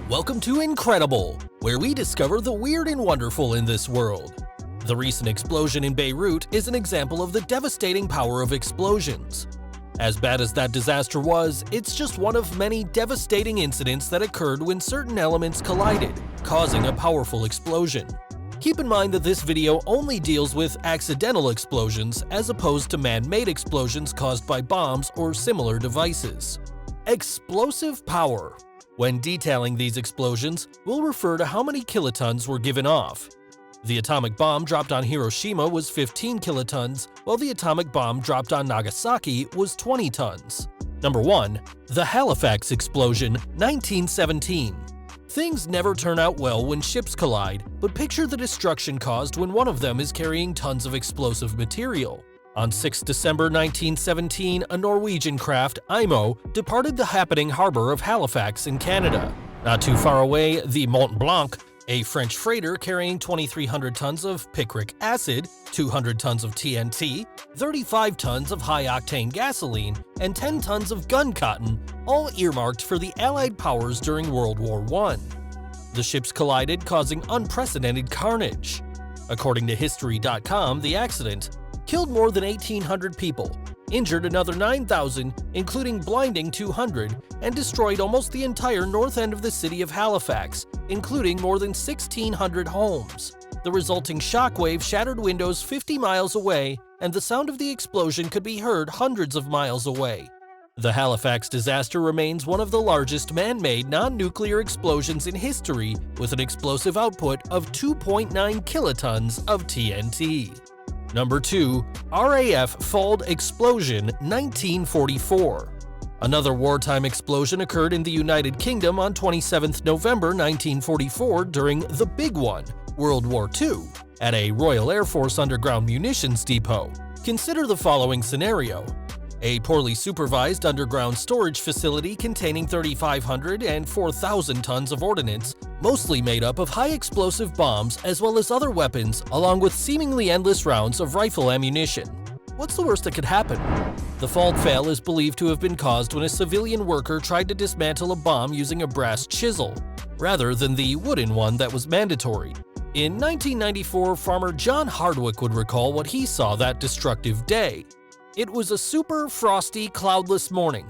Welcome to Incredible, where we discover the weird and wonderful in this world. The recent explosion in Beirut is an example of the devastating power of explosions. As bad as that disaster was, it's just one of many devastating incidents that occurred when certain elements collided, causing a powerful explosion. Keep in mind that this video only deals with accidental explosions as opposed to man-made explosions caused by bombs or similar devices. Explosive power. When detailing these explosions, we'll refer to how many kilotons were given off. The atomic bomb dropped on Hiroshima was 15 kilotons, while the atomic bomb dropped on Nagasaki was 20 tons. Number 1. The Halifax Explosion, 1917. Things never turn out well when ships collide, but picture the destruction caused when one of them is carrying tons of explosive material. On 6 December 1917, a Norwegian craft, IMO, departed the happening harbor of Halifax in Canada. Not too far away, the Mont Blanc, a French freighter carrying 2,300 tons of picric acid, 200 tons of TNT, 35 tons of high-octane gasoline, and 10 tons of gun cotton, all earmarked for the Allied powers during World War I. The ships collided, causing unprecedented carnage. According to History.com, the accident killed more than 1,800 people, injured another 9,000, including blinding 200, and destroyed almost the entire north end of the city of Halifax, including more than 1,600 homes. The resulting shockwave shattered windows 50 miles away, and the sound of the explosion could be heard hundreds of miles away. The Halifax disaster remains one of the largest man-made non-nuclear explosions in history, with an explosive output of 2.9 kilotons of TNT. Number 2. RAF Fald Explosion, 1944. Another wartime explosion occurred in the United Kingdom on 27 November 1944 during the Big One, World War II, at a Royal Air Force underground munitions depot. Consider the following scenario. A poorly supervised underground storage facility containing 3,500 and 4,000 tons of ordnance, mostly made up of high-explosive bombs as well as other weapons, along with seemingly endless rounds of rifle ammunition. What's the worst that could happen? The fail is believed to have been caused when a civilian worker tried to dismantle a bomb using a brass chisel, rather than the wooden one that was mandatory. In 1994, farmer John Hardwick would recall what he saw that destructive day. It was a super frosty, cloudless morning.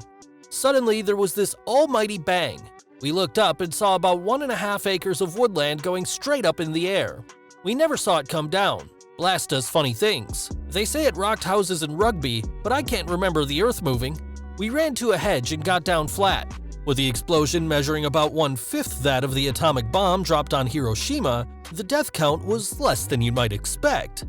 Suddenly, there was this almighty bang. We looked up and saw about 1.5 acres of woodland going straight up in the air. We never saw it come down. Blast does funny things. They say it rocked houses in Rugby, but I can't remember the earth moving. We ran to a hedge and got down flat. With the explosion measuring about 1/5 that of the atomic bomb dropped on Hiroshima, the death count was less than you might expect.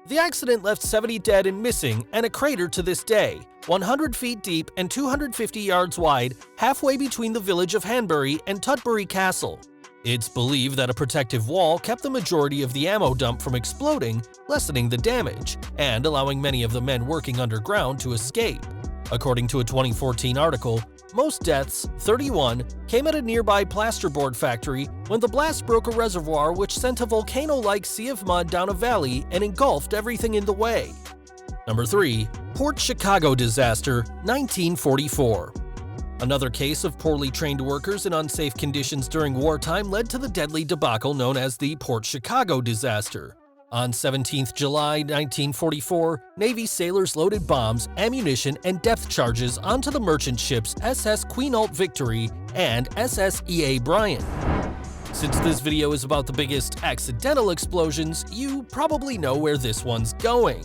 The accident left 70 dead and missing and a crater to this day, 100 feet deep and 250 yards wide, halfway between the village of Hanbury and Tutbury Castle. It's believed that a protective wall kept the majority of the ammo dump from exploding, lessening the damage, and allowing many of the men working underground to escape. According to a 2014 article, most deaths, 31, came at a nearby plasterboard factory when the blast broke a reservoir which sent a volcano-like sea of mud down a valley and engulfed everything in the way. Number 3. Port Chicago Disaster, 1944. Another case of poorly trained workers in unsafe conditions during wartime led to the deadly debacle known as the Port Chicago Disaster. On 17 July 1944, Navy sailors loaded bombs, ammunition, and depth charges onto the merchant ships SS Quinault Victory and SS E.A. Bryan. Since this video is about the biggest accidental explosions, you probably know where this one's going.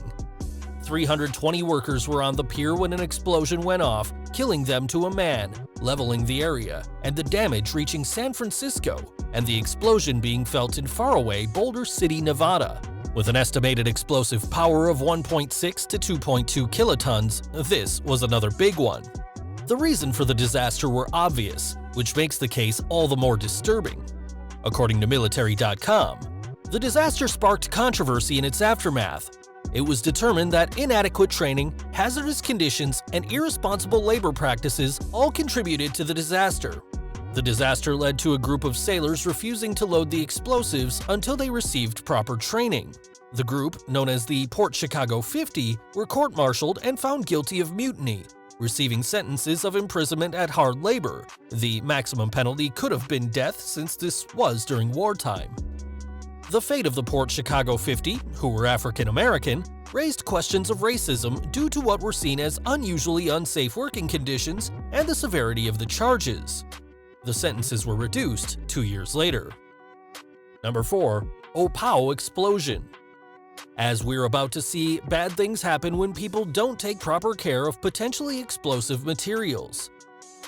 320 workers were on the pier when an explosion went off, killing them to a man, leveling the area, and the damage reaching San Francisco, and the explosion being felt in faraway Boulder City, Nevada. With an estimated explosive power of 1.6 to 2.2 kilotons, this was another big one. The reason for the disaster were obvious, which makes the case all the more disturbing. According to Military.com, the disaster sparked controversy in its aftermath. It was determined that inadequate training, hazardous conditions, and irresponsible labor practices all contributed to the disaster. The disaster led to a group of sailors refusing to load the explosives until they received proper training. The group, known as the Port Chicago 50, were court-martialed and found guilty of mutiny. receiving sentences of imprisonment at hard labor. The maximum penalty could have been death since this was during wartime. The fate of the Port Chicago 50, who were African American, raised questions of racism due to what were seen as unusually unsafe working conditions and the severity of the charges. The sentences were reduced 2 years later. Number 4. Opao explosion. As we're about to see, bad things happen when people don't take proper care of potentially explosive materials.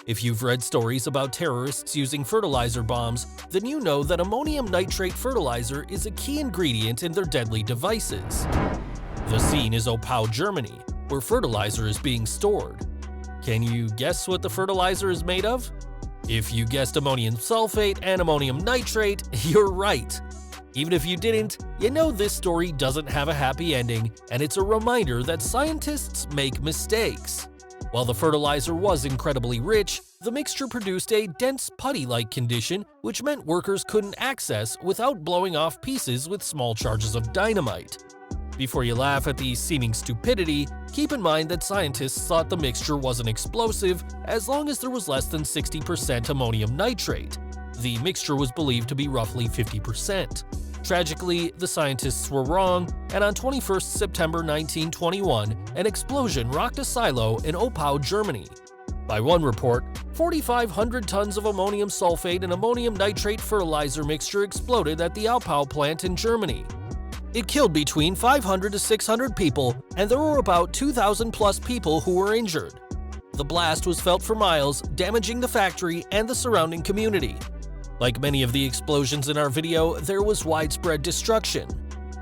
If you've read stories about terrorists using fertilizer bombs, then you know that ammonium nitrate fertilizer is a key ingredient in their deadly devices. The scene is Opao, Germany, where fertilizer is being stored. Can you guess what the fertilizer is made of? If you guessed ammonium sulfate and ammonium nitrate, you're right. Even if you didn't, you know this story doesn't have a happy ending, and it's a reminder that scientists make mistakes. While the fertilizer was incredibly rich, the mixture produced a dense putty-like condition which meant workers couldn't access without blowing off pieces with small charges of dynamite. Before you laugh at the seeming stupidity, keep in mind that scientists thought the mixture wasn't explosive as long as there was less than 60% ammonium nitrate. The mixture was believed to be roughly 50%. Tragically, the scientists were wrong, and on 21 September 1921, an explosion rocked a silo in Opao, Germany. By one report, 4,500 tons of ammonium sulfate and ammonium nitrate fertilizer mixture exploded at the Opao plant in Germany. It killed between 500 to 600 people, and there were about 2,000 plus people who were injured. The blast was felt for miles, damaging the factory and the surrounding community. Like many of the explosions in our video, there was widespread destruction.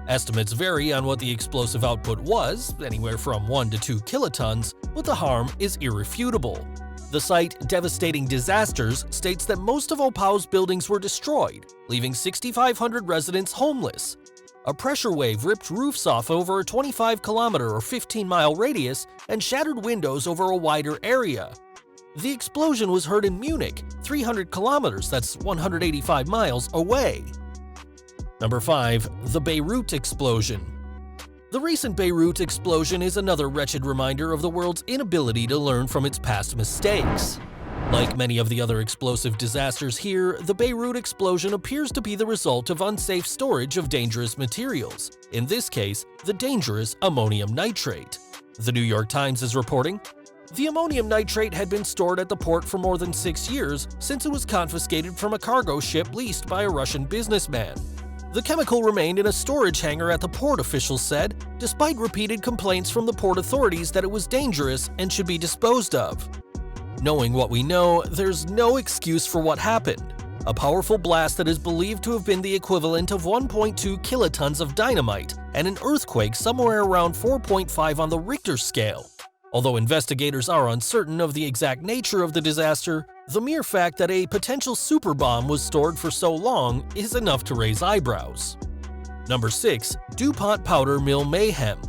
Estimates vary on what the explosive output was, anywhere from 1 to 2 kilotons, but the harm is irrefutable. The site Devastating Disasters states that most of Opao's buildings were destroyed, leaving 6,500 residents homeless. A pressure wave ripped roofs off over a 25-kilometer or 15-mile radius and shattered windows over a wider area. The explosion was heard in Munich, 300 kilometers, that's 185 miles away. Number 5. The Beirut explosion. The recent Beirut explosion is another wretched reminder of the world's inability to learn from its past mistakes. Like many of the other explosive disasters here, the Beirut explosion appears to be the result of unsafe storage of dangerous materials, in this case, the dangerous ammonium nitrate. The New York Times is reporting, the ammonium nitrate had been stored at the port for more than 6 years since it was confiscated from a cargo ship leased by a Russian businessman. The chemical remained in a storage hangar at the port, officials said, despite repeated complaints from the port authorities that it was dangerous and should be disposed of. Knowing what we know, there's no excuse for what happened. A powerful blast that is believed to have been the equivalent of 1.2 kilotons of dynamite and an earthquake somewhere around 4.5 on the Richter scale. Although investigators are uncertain of the exact nature of the disaster, the mere fact that a potential super bomb was stored for so long is enough to raise eyebrows. Number 6. DuPont Powder Mill Mayhem.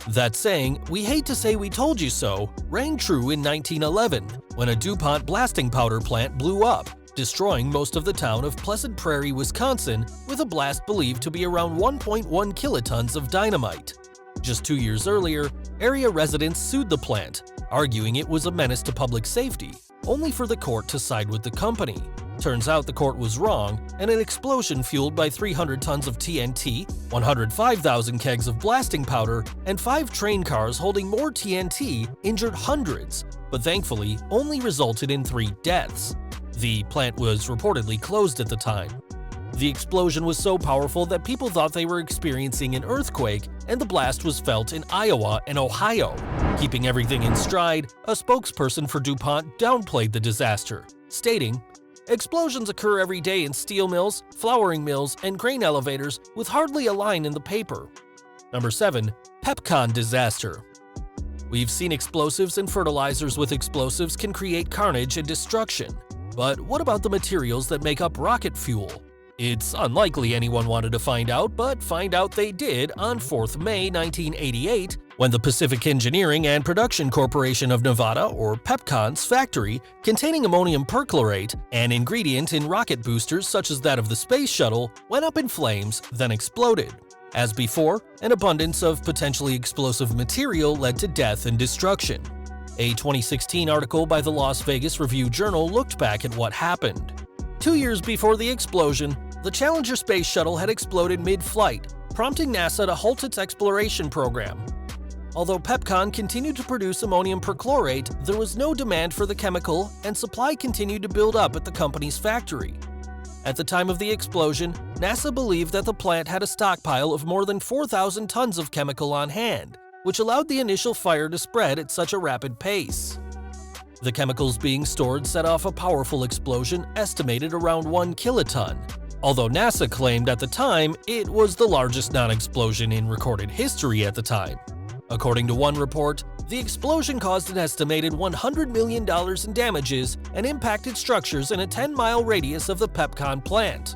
That saying, "We hate to say we told you so," rang true in 1911 when a DuPont blasting powder plant blew up, destroying most of the town of Pleasant Prairie, Wisconsin, with a blast believed to be around 1.1 kilotons of dynamite. Just 2 years earlier, area residents sued the plant, arguing it was a menace to public safety, only for the court to side with the company. Turns out the court was wrong, and an explosion fueled by 300 tons of TNT, 105,000 kegs of blasting powder, and 5 train cars holding more TNT injured hundreds, but thankfully only resulted in 3 deaths. The plant was reportedly closed at the time. The explosion was so powerful that people thought they were experiencing an earthquake, and the blast was felt in Iowa and Ohio. Keeping everything in stride, a spokesperson for DuPont downplayed the disaster, stating, "Explosions occur every day in steel mills, flouring mills, and grain elevators with hardly a line in the paper." Number 7. Pepcon disaster. We've seen explosives and fertilizers with explosives can create carnage and destruction. But what about the materials that make up rocket fuel? It's unlikely anyone wanted to find out, but find out they did on 4th May 1988 when the Pacific Engineering and Production Corporation of Nevada, or Pepcon's factory, containing ammonium perchlorate, an ingredient in rocket boosters such as that of the Space Shuttle, went up in flames, then exploded. As before, an abundance of potentially explosive material led to death and destruction. A 2016 article by the Las Vegas Review-Journal looked back at what happened. 2 years before the explosion, the Challenger space shuttle had exploded mid-flight, prompting NASA to halt its exploration program. Although Pepcon continued to produce ammonium perchlorate, there was no demand for the chemical and supply continued to build up at the company's factory. At the time of the explosion, NASA believed that the plant had a stockpile of more than 4,000 tons of chemical on hand, which allowed the initial fire to spread at such a rapid pace. The chemicals being stored set off a powerful explosion estimated around 1 kiloton, although NASA claimed at the time it was the largest non-explosion in recorded history at the time. According to one report, the explosion caused an estimated $100 million in damages and impacted structures in a 10-mile radius of the Pepcon plant.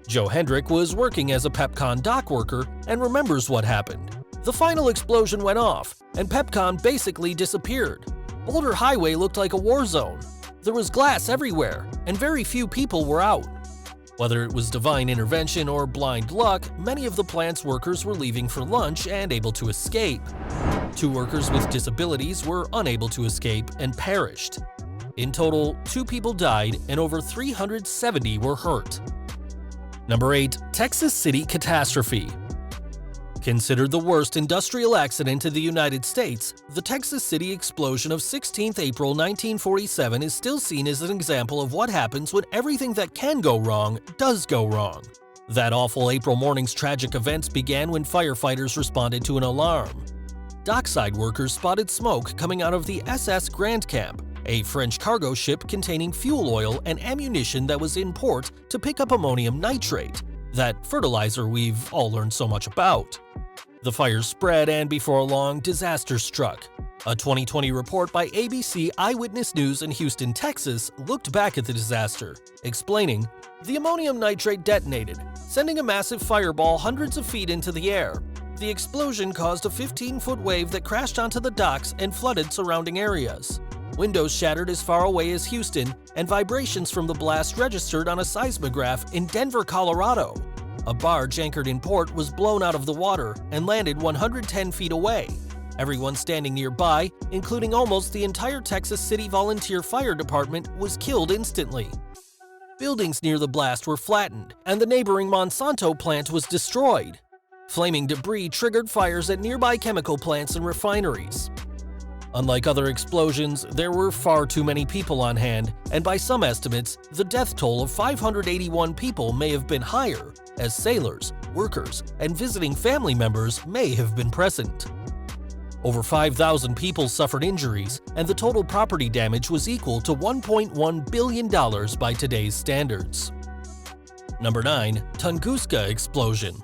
Joe Hendrick was working as a Pepcon dock worker and remembers what happened. The final explosion went off, and Pepcon basically disappeared. Boulder Highway looked like a war zone. There was glass everywhere, and very few people were out. Whether it was divine intervention or blind luck, many of the plant's workers were leaving for lunch and able to escape. 2 workers with disabilities were unable to escape and perished. In total, 2 people died and over 370 were hurt. Number 8. Texas City Catastrophe. Considered the worst industrial accident in the United States, the Texas City explosion of 16 April 1947 is still seen as an example of what happens when everything that can go wrong does go wrong. That awful April morning's tragic events began when firefighters responded to an alarm. Dockside workers spotted smoke coming out of the SS Grand Camp, a French cargo ship containing fuel oil and ammunition that was in port to pick up ammonium nitrate, that fertilizer we've all learned so much about. The fire spread and before long, disaster struck. A 2020 report by ABC Eyewitness News in Houston, Texas looked back at the disaster, explaining, "The ammonium nitrate detonated, sending a massive fireball hundreds of feet into the air. The explosion caused a 15-foot wave that crashed onto the docks and flooded surrounding areas. Windows shattered as far away as Houston, and vibrations from the blast registered on a seismograph in Denver, Colorado. A barge anchored in port was blown out of the water and landed 110 feet away. Everyone standing nearby, including almost the entire Texas City Volunteer Fire Department, was killed instantly. Buildings near the blast were flattened, and the neighboring Monsanto plant was destroyed. Flaming debris triggered fires at nearby chemical plants and refineries." Unlike other explosions, there were far too many people on hand, and by some estimates, the death toll of 581 people may have been higher, as sailors, workers, and visiting family members may have been present. Over 5,000 people suffered injuries, and the total property damage was equal to $1.1 billion by today's standards. Number 9. Tunguska Explosion.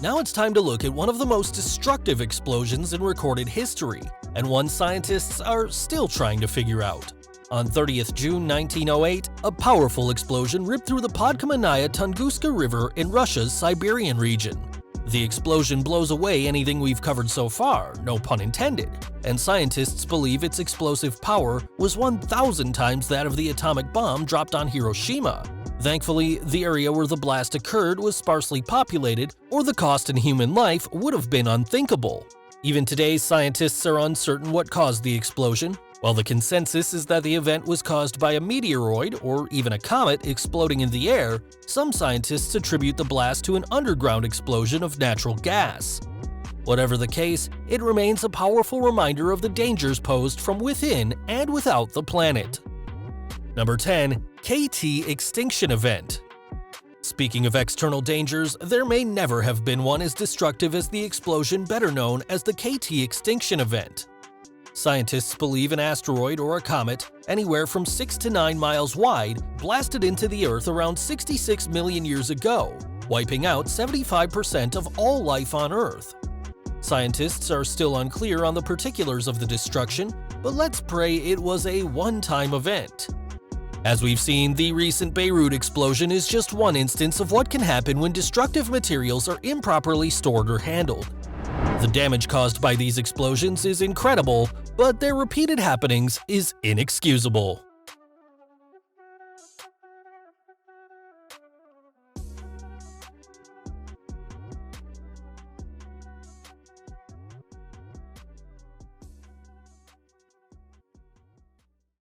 Now it's time to look at one of the most destructive explosions in recorded history, and one scientists are still trying to figure out. On 30th June 1908, a powerful explosion ripped through the Podkamennaya Tunguska River in Russia's Siberian region. The explosion blows away anything we've covered so far, no pun intended, and scientists believe its explosive power was 1,000 times that of the atomic bomb dropped on Hiroshima. Thankfully, the area where the blast occurred was sparsely populated, or the cost in human life would have been unthinkable. Even today, scientists are uncertain what caused the explosion. While the consensus is that the event was caused by a meteoroid or even a comet exploding in the air, some scientists attribute the blast to an underground explosion of natural gas. Whatever the case, it remains a powerful reminder of the dangers posed from within and without the planet. Number 10. KT Extinction Event. Speaking of external dangers, there may never have been one as destructive as the explosion better known as the KT Extinction Event. Scientists believe an asteroid or a comet, anywhere from 6 to 9 miles wide, blasted into the Earth around 66 million years ago, wiping out 75% of all life on Earth. Scientists are still unclear on the particulars of the destruction, but let's pray it was a one-time event. As we've seen, the recent Beirut explosion is just one instance of what can happen when destructive materials are improperly stored or handled. The damage caused by these explosions is incredible, but their repeated happenings is inexcusable.